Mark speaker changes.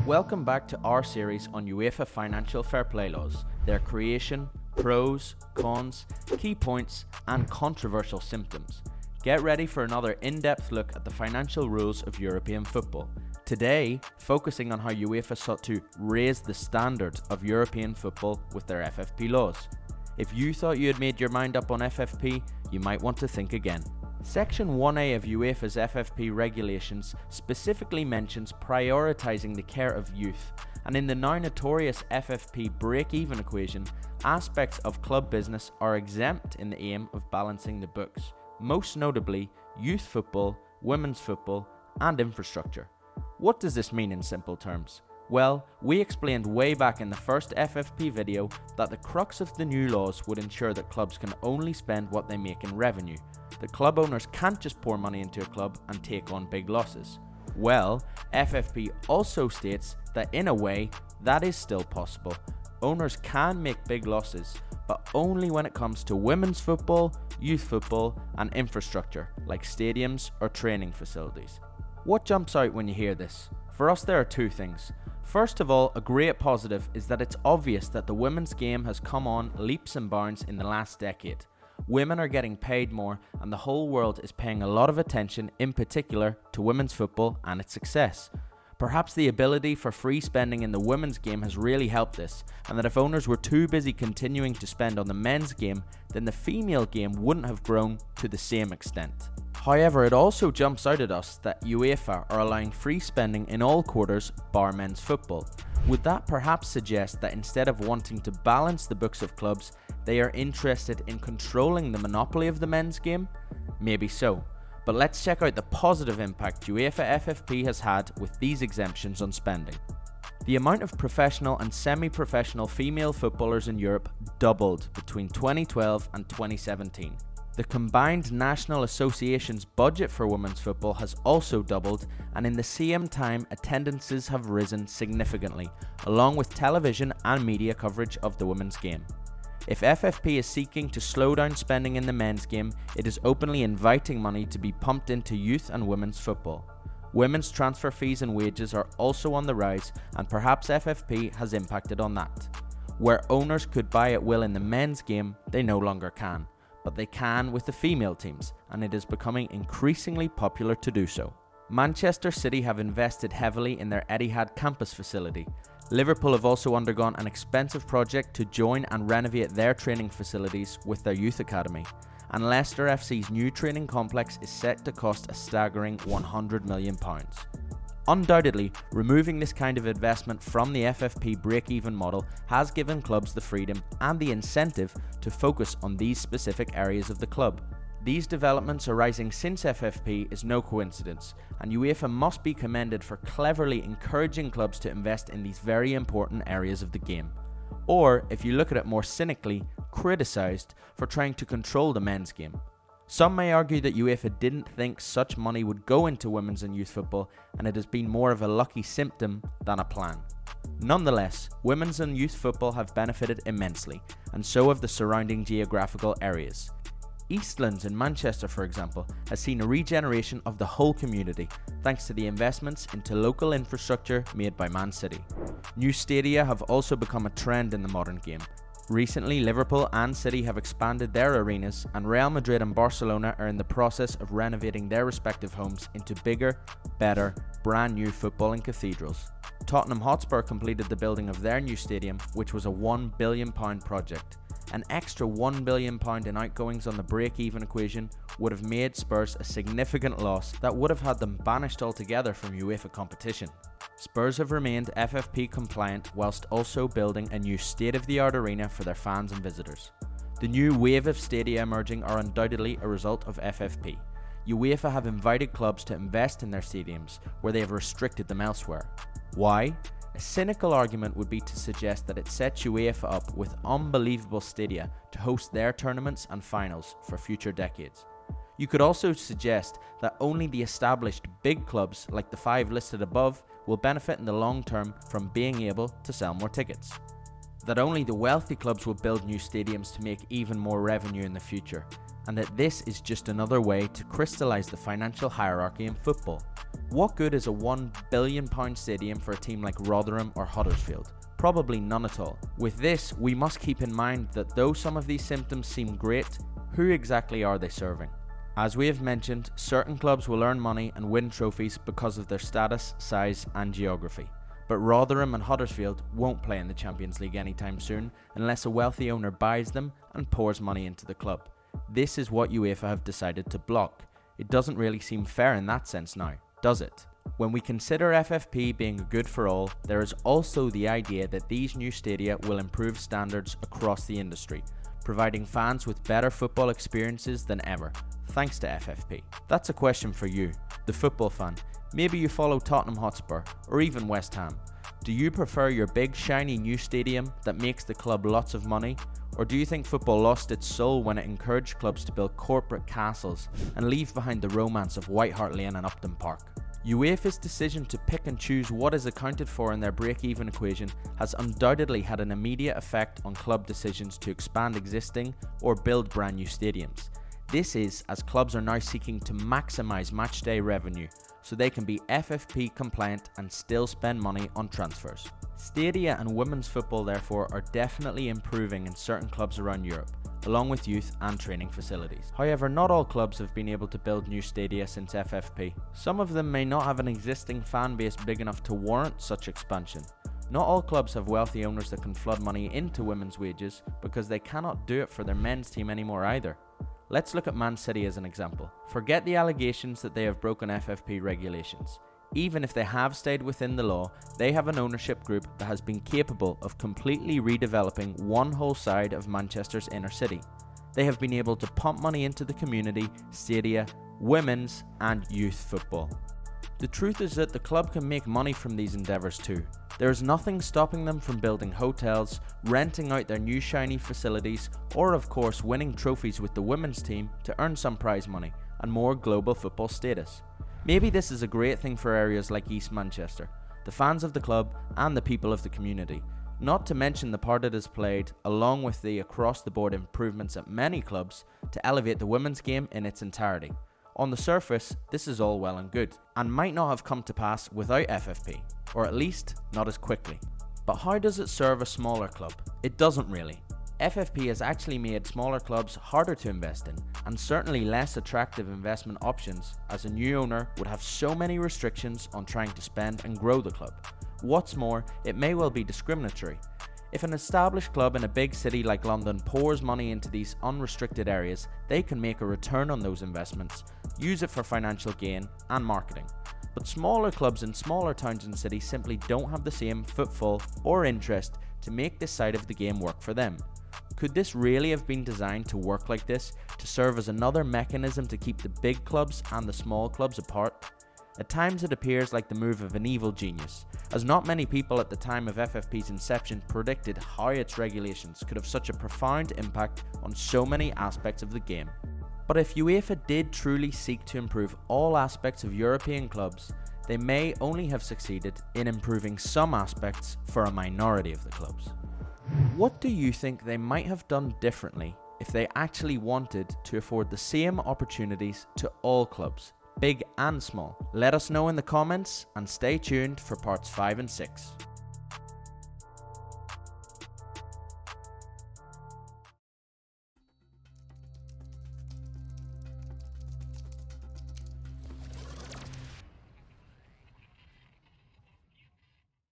Speaker 1: Welcome back to our series on UEFA Financial Fair Play laws, their creation, pros, cons, key points, and controversial symptoms. Get ready for another in-depth look at the financial rules of European football. Today, focusing on how UEFA sought to raise the standard of European football with their FFP laws. If you thought you had made your mind up on FFP, you might want to think again. Section 1A of UEFA's FFP regulations specifically mentions prioritising the care of youth, and in the now notorious FFP break-even equation, aspects of club business are exempt in the aim of balancing the books, most notably youth football, women's football, and infrastructure. What does this mean in simple terms? Well, we explained way back in the first FFP video that the crux of the new laws would ensure that clubs can only spend what they make in revenue. The club owners can't just pour money into a club and take on big losses. Well, FFP also states that in a way, that is still possible. Owners can make big losses, but only when it comes to women's football, youth football, and infrastructure, like stadiums or training facilities. What jumps out when you hear this? For us, there are two things. First of all, a great positive is that it's obvious that the women's game has come on leaps and bounds in the last decade. Women are getting paid more, and the whole world is paying a lot of attention, in particular, to women's football and its success. Perhaps the ability for free spending in the women's game has really helped this, and that if owners were too busy continuing to spend on the men's game, then the female game wouldn't have grown to the same extent. However, it also jumps out at us that UEFA are allowing free spending in all quarters bar men's football. Would that perhaps suggest that instead of wanting to balance the books of clubs, they are interested in controlling the monopoly of the men's game? Maybe so. But let's check out the positive impact UEFA FFP has had with these exemptions on spending. The amount of professional and semi-professional female footballers in Europe doubled between 2012 and 2017. The combined National Association's budget for women's football has also doubled, and in the same time attendances have risen significantly, along with television and media coverage of the women's game. If FFP is seeking to slow down spending in the men's game, it is openly inviting money to be pumped into youth and women's football. Women's transfer fees and wages are also on the rise, and perhaps FFP has impacted on that. Where owners could buy at will in the men's game, they no longer can, but they can with the female teams, and it is becoming increasingly popular to do so. Manchester City have invested heavily in their Etihad campus facility. Liverpool have also undergone an expensive project to join and renovate their training facilities with their youth academy, and Leicester FC's new training complex is set to cost a staggering £100 million. Undoubtedly, removing this kind of investment from the FFP break-even model has given clubs the freedom and the incentive to focus on these specific areas of the club. These developments arising since FFP is no coincidence, and UEFA must be commended for cleverly encouraging clubs to invest in these very important areas of the game. Or, if you look at it more cynically, criticised for trying to control the men's game. Some may argue that UEFA didn't think such money would go into women's and youth football, and it has been more of a lucky symptom than a plan. Nonetheless, women's and youth football have benefited immensely, and so have the surrounding geographical areas. Eastlands in Manchester, for example, has seen a regeneration of the whole community thanks to the investments into local infrastructure made by Man City. New stadia have also become a trend in the modern game. Recently, Liverpool and City have expanded their arenas, and Real Madrid and Barcelona are in the process of renovating their respective homes into bigger, better, brand new footballing cathedrals. Tottenham Hotspur completed the building of their new stadium, which was a £1 billion project. An extra £1 billion in outgoings on the break-even equation would have made Spurs a significant loss that would have had them banished altogether from UEFA competition. Spurs have remained FFP compliant whilst also building a new state-of-the-art arena for their fans and visitors. The new wave of stadia emerging are undoubtedly a result of FFP. UEFA have invited clubs to invest in their stadiums where they have restricted them elsewhere. Why? A cynical argument would be to suggest that it sets UEFA up with unbelievable stadia to host their tournaments and finals for future decades. You could also suggest that only the established big clubs like the 5 listed above will benefit in the long term from being able to sell more tickets. That only the wealthy clubs will build new stadiums to make even more revenue in the future. and that this is just another way to crystallise the financial hierarchy in football. What good is a £1 billion stadium for a team like Rotherham or Huddersfield? Probably none at all. With this, we must keep in mind that though some of these symptoms seem great, who exactly are they serving? As we have mentioned, certain clubs will earn money and win trophies because of their status, size and geography. But Rotherham and Huddersfield won't play in the Champions League anytime soon unless a wealthy owner buys them and pours money into the club. This is what UEFA have decided to block. It doesn't really seem fair in that sense now, does it? When we consider FFP being good for all, there is also the idea that these new stadia will improve standards across the industry, providing fans with better football experiences than ever, thanks to FFP. That's a question for you, the football fan. Maybe you follow Tottenham Hotspur or even West Ham. Do you prefer your big shiny new stadium that makes the club lots of money? Or do you think football lost its soul when it encouraged clubs to build corporate castles and leave behind the romance of White Hart Lane and Upton Park? UEFA's decision to pick and choose what is accounted for in their break-even equation has undoubtedly had an immediate effect on club decisions to expand existing or build brand new stadiums. This is as clubs are now seeking to maximise matchday revenue so they can be FFP compliant and still spend money on transfers. Stadia and women's football therefore are definitely improving in certain clubs around Europe, along with youth and training facilities. However, not all clubs have been able to build new stadia since FFP. Some of them may not have an existing fan base big enough to warrant such expansion. Not all clubs have wealthy owners that can flood money into women's wages because they cannot do it for their men's team anymore either. Let's look at Man City as an example. Forget the allegations that they have broken FFP regulations. Even if they have stayed within the law, they have an ownership group that has been capable of completely redeveloping one whole side of Manchester's inner city. They have been able to pump money into the community, stadia, women's and youth football. The truth is that the club can make money from these endeavours too. There is nothing stopping them from building hotels, renting out their new shiny facilities, or of course winning trophies with the women's team to earn some prize money and more global football status. Maybe this is a great thing for areas like East Manchester, the fans of the club and the people of the community, not to mention the part it has played, along with the across-the-board improvements at many clubs, to elevate the women's game in its entirety. On the surface, this is all well and good, and might not have come to pass without FFP, or at least not as quickly. But how does it serve a smaller club? It doesn't really. FFP has actually made smaller clubs harder to invest in, and certainly less attractive investment options, as a new owner would have so many restrictions on trying to spend and grow the club. What's more, it may well be discriminatory. If an established club in a big city like London pours money into these unrestricted areas, they can make a return on those investments, use it for financial gain and marketing. But smaller clubs in smaller towns and cities simply don't have the same footfall or interest to make this side of the game work for them. Could this really have been designed to work like this, to serve as another mechanism to keep the big clubs and the small clubs apart? At times it appears like the move of an evil genius, as not many people at the time of FFP's inception predicted how its regulations could have such a profound impact on so many aspects of the game. But if UEFA did truly seek to improve all aspects of European clubs, they may only have succeeded in improving some aspects for a minority of the clubs. What do you think they might have done differently if they actually wanted to afford the same opportunities to all clubs, big and small? Let us know in the comments and stay tuned for parts 5 and 6.